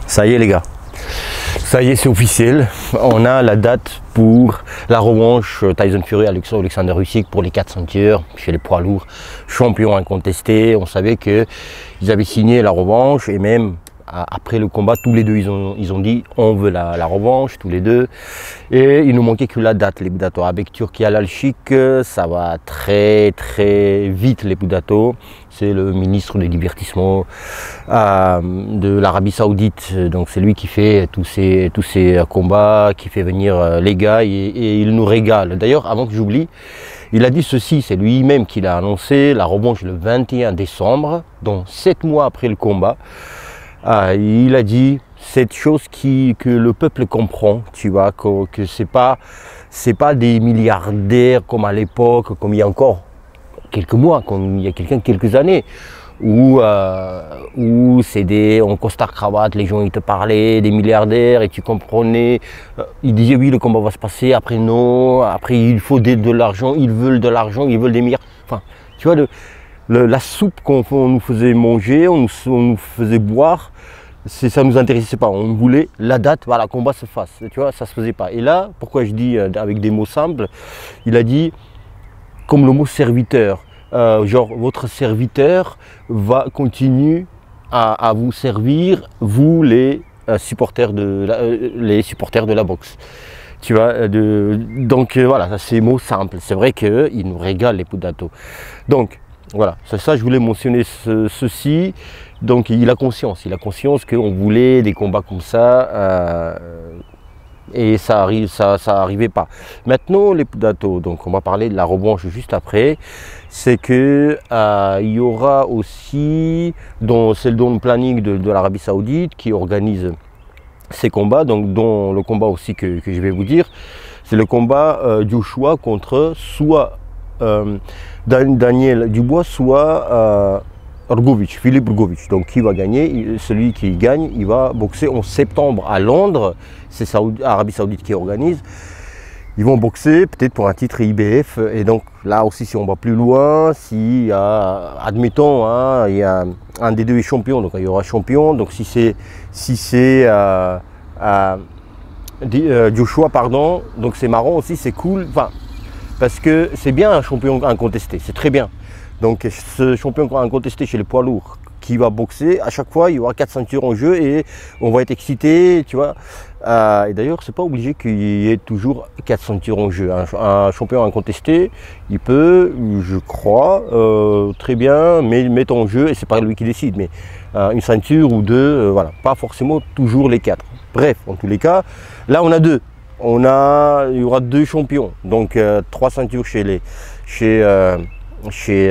Ça y est les gars, ça y est, c'est officiel. On a la date pour la revanche Tyson Fury Alexander Usyk pour les 4 ceintures chez les poids lourds, champion incontesté. On savait qu'ils avaient signé la revanche et même après le combat, tous les deux ils ont dit on veut la revanche, tous les deux. Et il nous manquait que la date, les Boudato. Avec Turki Al-Alchik, ça va très vite les Boudato. C'est le ministre du divertissement de l'Arabie Saoudite. Donc c'est lui qui fait tous ces combats, qui fait venir les gars et il nous régale. D'ailleurs, avant que j'oublie, il a dit ceci, c'est lui-même qui l'a annoncé, la revanche le 21 décembre, donc 7 mois après le combat. Il a dit cette chose que le peuple comprend, tu vois, que c'est pas des milliardaires comme à l'époque, comme il y a encore quelques mois, comme il y a quelques années, où c'est en costard cravate, les gens ils te parlaient des milliardaires et tu comprenais, ils disaient oui le combat va se passer, après non, après il faut de l'argent, ils veulent de l'argent, ils veulent des milliards, enfin tu vois la soupe qu'on nous faisait manger, on nous faisait boire, ça ne nous intéressait pas. On voulait la date, voilà, le combat se fasse. Tu vois, ça ne se faisait pas. Et là, pourquoi je dis avec des mots simples, il a dit, comme le mot serviteur, genre votre serviteur va continuer à vous servir, vous les supporters de la boxe. Tu vois, donc voilà, c'est mots simples. C'est vrai qu'ils nous régalent les Boudato. Donc, voilà, c'est ça, je voulais mentionner ceci. Donc il a conscience qu'on voulait des combats comme ça et ça arrivait pas. Maintenant les Boudato, donc on va parler de la revanche juste après, c'est que il y aura aussi, c'est dans le planning de l'Arabie Saoudite qui organise ces combats, donc dont le combat aussi que je vais vous dire, c'est le combat Joshua contre soit Daniel Dubois, soit Philippe Hrgović. Donc qui va gagner? Celui qui gagne, il va boxer en septembre à Londres. C'est Arabie Saoudite qui organise. Ils vont boxer peut-être pour un titre IBF. Et donc là aussi, si on va plus loin, si admettons, il y a un des deux est champion, donc il y aura champion. Donc si c'est Joshua, pardon, donc c'est marrant aussi, c'est cool. Enfin, parce que c'est bien un champion incontesté, c'est très bien. Donc ce champion incontesté chez les poids lourds qui va boxer, à chaque fois il y aura 4 ceintures en jeu et on va être excité, tu vois. Et d'ailleurs c'est pas obligé qu'il y ait toujours 4 ceintures en jeu. Un champion incontesté, il peut, je crois, très bien mettre en jeu, et c'est pas lui qui décide, mais une ceinture ou deux, voilà, pas forcément toujours les 4. Bref, en tous les cas, là on a deux. Il y aura 2 champions, donc 3 ceintures chez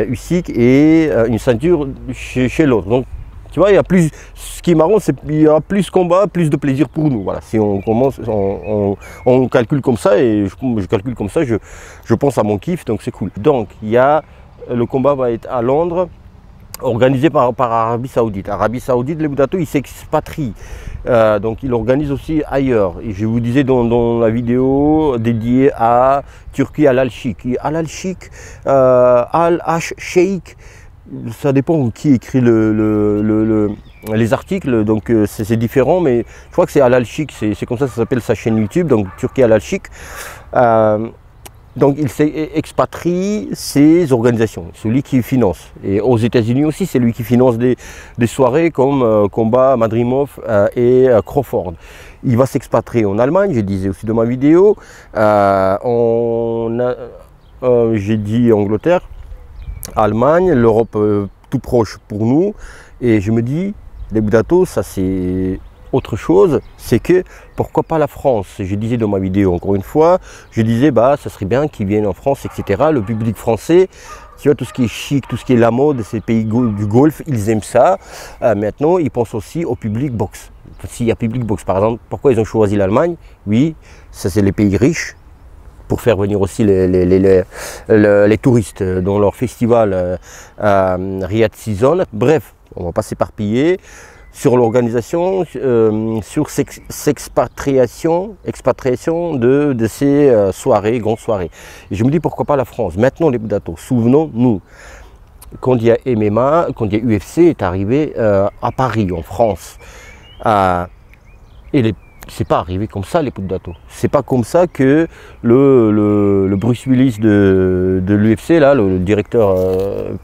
Usyk et une ceinture chez l'autre. Donc tu vois, il y a plus, ce qui est marrant, c'est qu'il y aura plus de combats, plus de plaisir pour nous. Voilà, si on commence, on calcule comme ça, et je calcule comme ça, je pense à mon kiff, donc c'est cool. Donc le combat va être à Londres, organisé par Arabie Saoudite. Arabie Saoudite, les Boudato, ils s'expatrient. Donc ils l'organisent aussi ailleurs. Et je vous disais dans la vidéo dédiée à Turki Al-Alchik. Al-Alchik, Al-Sheikh, ça dépend qui écrit les articles, donc c'est différent, mais je crois que c'est Al-Alchik, c'est comme ça s'appelle sa chaîne YouTube, donc Turki Al-Alchik. Donc il expatrie ses organisations, celui qui finance. Et aux États-Unis aussi, c'est lui qui finance des soirées comme Combat, Madrimov et Crawford. Il va s'expatrier en Allemagne, je disais aussi dans ma vidéo. J'ai dit Angleterre, Allemagne, l'Europe tout proche pour nous. Et je me dis, les Boudato, ça c'est autre chose, c'est que pourquoi pas la France? Je disais dans ma vidéo, encore une fois, je disais bah ça serait bien qu'ils viennent en France, etc. Le public français, tu vois, tout ce qui est chic, tout ce qui est la mode, ces pays du Golfe, ils aiment ça. Maintenant, ils pensent aussi au public boxe. S'il y a public boxe, par exemple, pourquoi ils ont choisi l'Allemagne? Oui, ça c'est les pays riches, pour faire venir aussi les touristes dans leur festival Riyadh Season. Bref, on ne va pas s'éparpiller sur l'organisation, sur cette expatriation de ces soirées, grandes soirées. Et je me dis pourquoi pas la France. Maintenant les Boudato, souvenons-nous, quand il y a MMA, quand il y a UFC est arrivé à Paris, en France, Et c'est pas arrivé comme ça les pots de gâteau. C'est pas comme ça que le Bruce Willis de l'UFC, là, le directeur,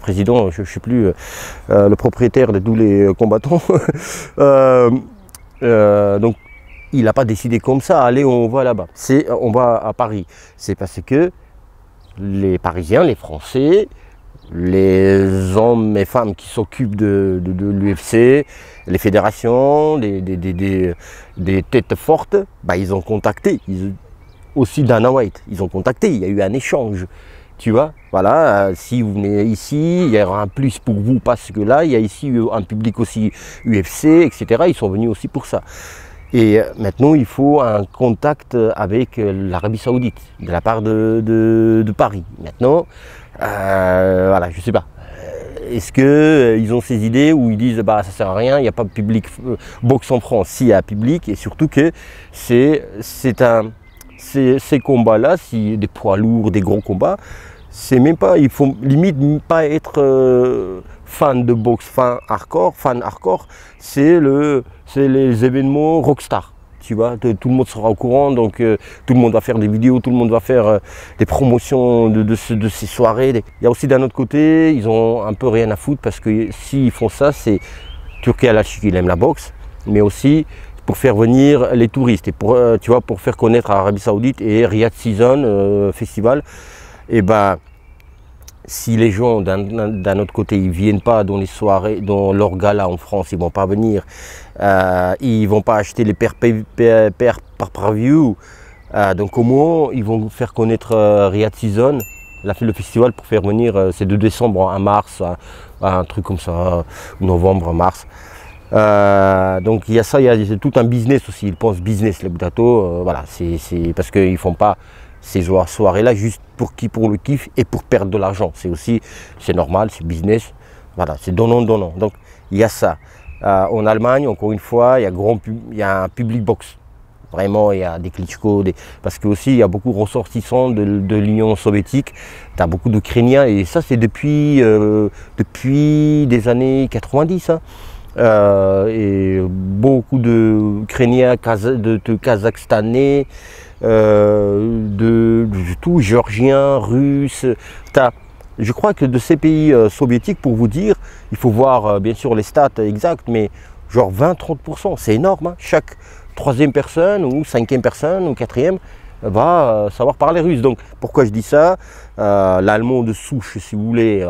président, je sais plus, le propriétaire de tous les combattants, donc il n'a pas décidé comme ça, allez on va là-bas, on va à Paris. C'est parce que les Parisiens, les Français, les hommes et femmes qui s'occupent de l'UFC, les fédérations, des têtes fortes, bah, ils ont contacté, aussi Dana White, ils ont contacté, il y a eu un échange, tu vois, voilà, si vous venez ici, il y aura un plus pour vous parce que là, il y a ici un public aussi UFC, etc., ils sont venus aussi pour ça. Et maintenant, il faut un contact avec l'Arabie Saoudite, de la part de Paris. Maintenant, voilà, je ne sais pas. Est-ce qu'ils ont ces idées où ils disent bah, ça ne sert à rien, il n'y a pas de public boxe en France, si il y a un public, et surtout que ces combats-là, si des poids lourds, des gros combats, c'est même pas, il faut limite pas être fan de boxe, fan hardcore, c'est les événements rockstar. Tu vois, tout le monde sera au courant, donc tout le monde va faire des vidéos, tout le monde va faire des promotions de ces soirées. Il y a aussi d'un autre côté, ils ont un peu rien à foutre parce que s'ils font ça, c'est Turki Al-Hachik, il aime la boxe, mais aussi pour faire venir les touristes et pour, tu vois, pour faire connaître l'Arabie Saoudite et Riyadh Season Festival. Et ben, si les gens d'un autre côté ils viennent pas dans les soirées, dans leur gala en France, ils vont pas venir, ils vont pas acheter les par view, donc comment ils vont faire connaître Riyadh Season, le festival, pour faire venir, c'est de décembre à mars, un truc comme ça, novembre, mars. Donc il y a ça, il y a tout un business aussi, ils pensent business les Budato, voilà, c'est parce qu'ils font pas ces soirées-là juste pour le kiff et pour perdre de l'argent. C'est normal, c'est business, voilà, c'est donnant. Donc il y a ça. En Allemagne, encore une fois, il y a un public boxe. Vraiment, il y a des Klitschko, parce que aussi il y a beaucoup de ressortissants de l'Union soviétique. Tu as beaucoup d'Ukrainiens et ça c'est depuis des années 90. Hein. Et beaucoup d'Ukrainiens, de Kazakhstanais, de tout, Géorgiens, Russes. Je crois que de ces pays soviétiques, pour vous dire, il faut voir bien sûr les stats exactes, mais genre 20-30%, c'est énorme. Hein. Chaque troisième personne ou cinquième personne ou quatrième va savoir parler russe. Donc pourquoi je dis ça, l'allemand de souche, si vous voulez,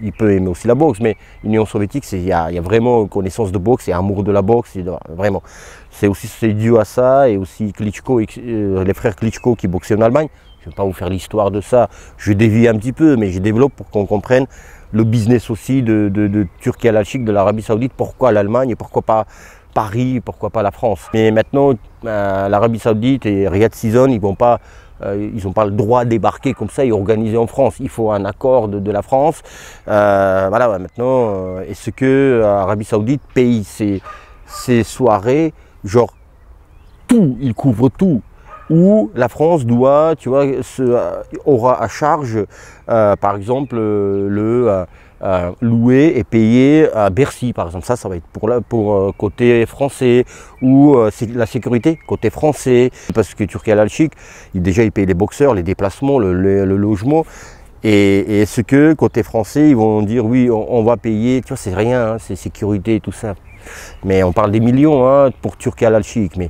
il peut aimer aussi la boxe, mais l'Union soviétique, il y a vraiment connaissance de boxe et amour de la boxe, vraiment. C'est dû à ça, et aussi Klitschko, les frères Klitschko qui boxaient en Allemagne. Je ne vais pas vous faire l'histoire de ça, je dévie un petit peu, mais je développe pour qu'on comprenne le business aussi de Turki Al-Hachik, de l'Arabie Saoudite, pourquoi l'Allemagne et pourquoi pas Paris, pourquoi pas la France. Mais maintenant, l'Arabie Saoudite et Riyadh Season, ils n'ont pas le droit de débarquer comme ça et organiser en France. Il faut un accord de la France. Voilà, ouais, maintenant, est-ce que l'Arabie Saoudite paye ses soirées, genre tout, il couvre tout, ou la France doit, tu vois, aura à charge, par exemple, louer et payer à Bercy, par exemple. Ça va être pour côté français, ou la sécurité côté français, parce que Turki Al-Hachik, déjà il paye les boxeurs, les déplacements, le logement, et ce que côté français ils vont dire oui, on va payer, tu vois, c'est rien, hein, c'est sécurité et tout ça, mais on parle des millions, hein, pour Turki Al-Hachik. Mais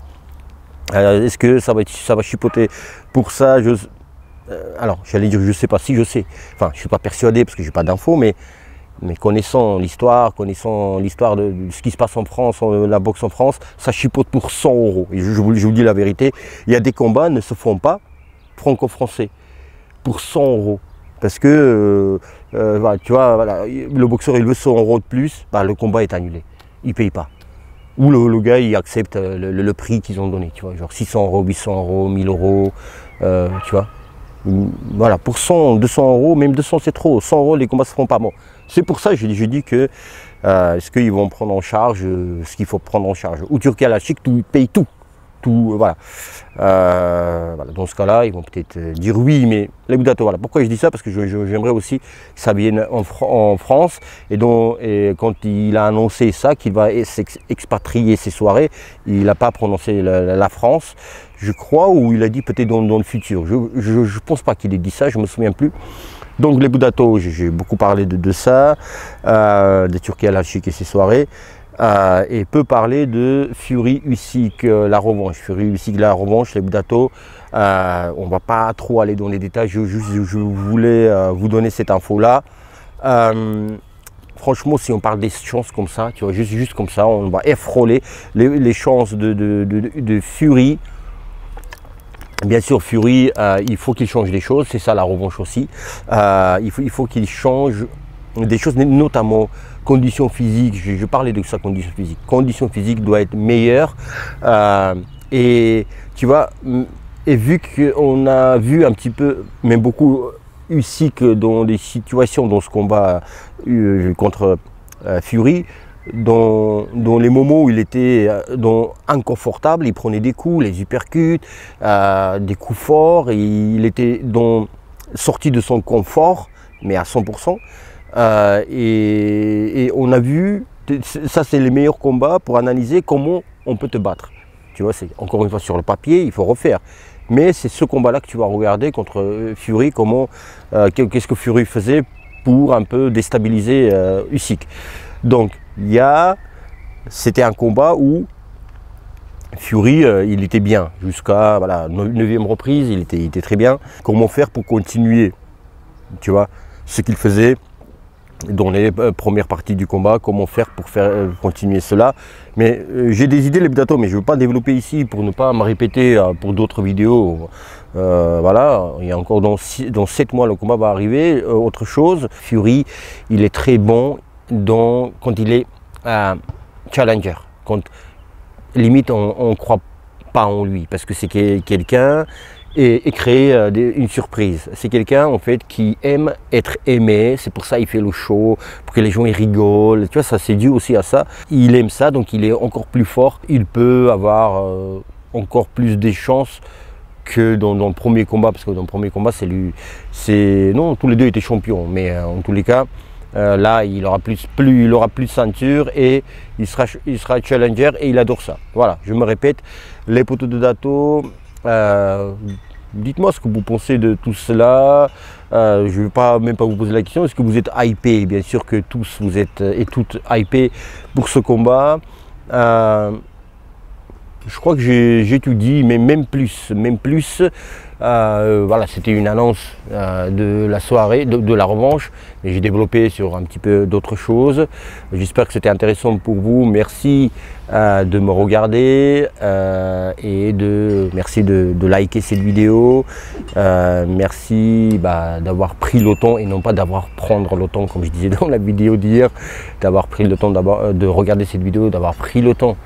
est-ce que ça va chipoter pour ça? Alors, j'allais dire, je ne sais pas, si je sais. Enfin, je ne suis pas persuadé parce que je n'ai pas d'infos, mais connaissant l'histoire de ce qui se passe en France, la boxe en France, ça chipote pour 100 €. Et je vous dis la vérité, il y a des combats qui ne se font pas franco-français pour 100 €. Parce que, voilà, tu vois, voilà, le boxeur il veut 100 € de plus, bah, le combat est annulé. Il ne paye pas. Ou le gars il accepte le prix qu'ils ont donné, tu vois, genre 600 €, 800 €, 1000 €, tu vois. Voilà, pour 100, 200 €, même 200 c'est trop, 100 € les combats ne se font pas. Bon, c'est pour ça que je dis que est-ce qu'ils vont prendre en charge ce qu'il faut prendre en charge. Ou Turki Al-Hachik paye tout tout, voilà. Voilà. Dans ce cas-là, ils vont peut-être dire oui, mais les Budato, voilà. Pourquoi je dis ça? Parce que j'aimerais aussi que ça vienne en France, et quand il a annoncé ça, qu'il va expatrier ses soirées, il n'a pas prononcé la France, je crois, ou il a dit peut-être dans le futur. Je ne pense pas qu'il ait dit ça, je ne me souviens plus. Donc les Budato, j'ai beaucoup parlé de ça, de Turki Al-Alchik et ses soirées, et peut parler de Fury Usyk, la revanche. Fury Usyk, la revanche, les Budato, on ne va pas trop aller dans les détails, je voulais vous donner cette info-là. Franchement, si on parle des chances comme ça, tu vois, juste comme ça, on va effroler les chances de Fury. Bien sûr, Fury, il faut qu'il change des choses, c'est ça la revanche aussi. Il faut qu'il change des choses, notamment conditions physiques. Je parlais de ça, conditions physiques. Conditions physiques doivent être meilleures. Et tu vois, et vu qu'on a vu un petit peu, mais beaucoup, Usyk dans des situations, dans ce combat contre Fury, dans les moments où il était inconfortable, il prenait des coups, les uppercuts, des coups forts, et il était sorti de son confort, mais à 100%. Et on a vu, ça c'est les meilleurs combats pour analyser comment on peut te battre. Tu vois, c'est encore une fois sur le papier, il faut refaire. Mais c'est ce combat-là que tu vas regarder contre Fury, qu'est-ce que Fury faisait pour un peu déstabiliser Usyk. Donc, c'était un combat où Fury, il était bien, jusqu'à la 9e reprise, il était très bien. Comment faire pour continuer, tu vois, ce qu'il faisait dans les premières parties du combat, comment faire pour continuer cela. Mais j'ai des idées les Budato, mais je ne veux pas développer ici pour ne pas me répéter pour d'autres vidéos. Voilà, il y a encore dans 7 mois le combat va arriver. Autre chose, Fury, il est très bon quand il est challenger, quand limite on ne croit pas en lui, parce que c'est quelqu'un et créer une surprise. C'est quelqu'un en fait qui aime être aimé, c'est pour ça il fait le show, pour que les gens ils rigolent, tu vois, ça c'est dû aussi à ça. Il aime ça, donc il est encore plus fort, il peut avoir encore plus de chances que dans le premier combat, parce que dans le premier combat non, tous les deux étaient champions, mais en tous les cas, là il aura plus de ceinture et il sera challenger et il adore ça. Voilà, je me répète, les poteaux de Dato, dites-moi ce que vous pensez de tout cela. Je ne vais même pas vous poser la question, est-ce que vous êtes hypé? Bien sûr que tous vous êtes et toutes hypés pour ce combat. Je crois que j'ai tout dit, mais même plus. Voilà, c'était une annonce de la soirée, de la revanche, mais j'ai développé sur un petit peu d'autres choses. J'espère que c'était intéressant pour vous. Merci de me regarder et merci de liker cette vidéo. Merci d'avoir pris le temps et non pas prendre le temps, comme je disais dans la vidéo d'hier, d'avoir pris le temps de regarder cette vidéo, d'avoir pris le temps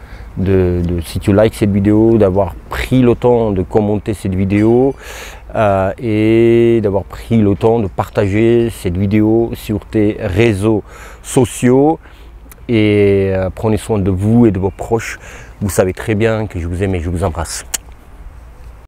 si tu likes cette vidéo, d'avoir pris le temps de commenter cette vidéo et d'avoir pris le temps de partager cette vidéo sur tes réseaux sociaux. Et prenez soin de vous et de vos proches. Vous savez très bien que je vous aime et je vous embrasse.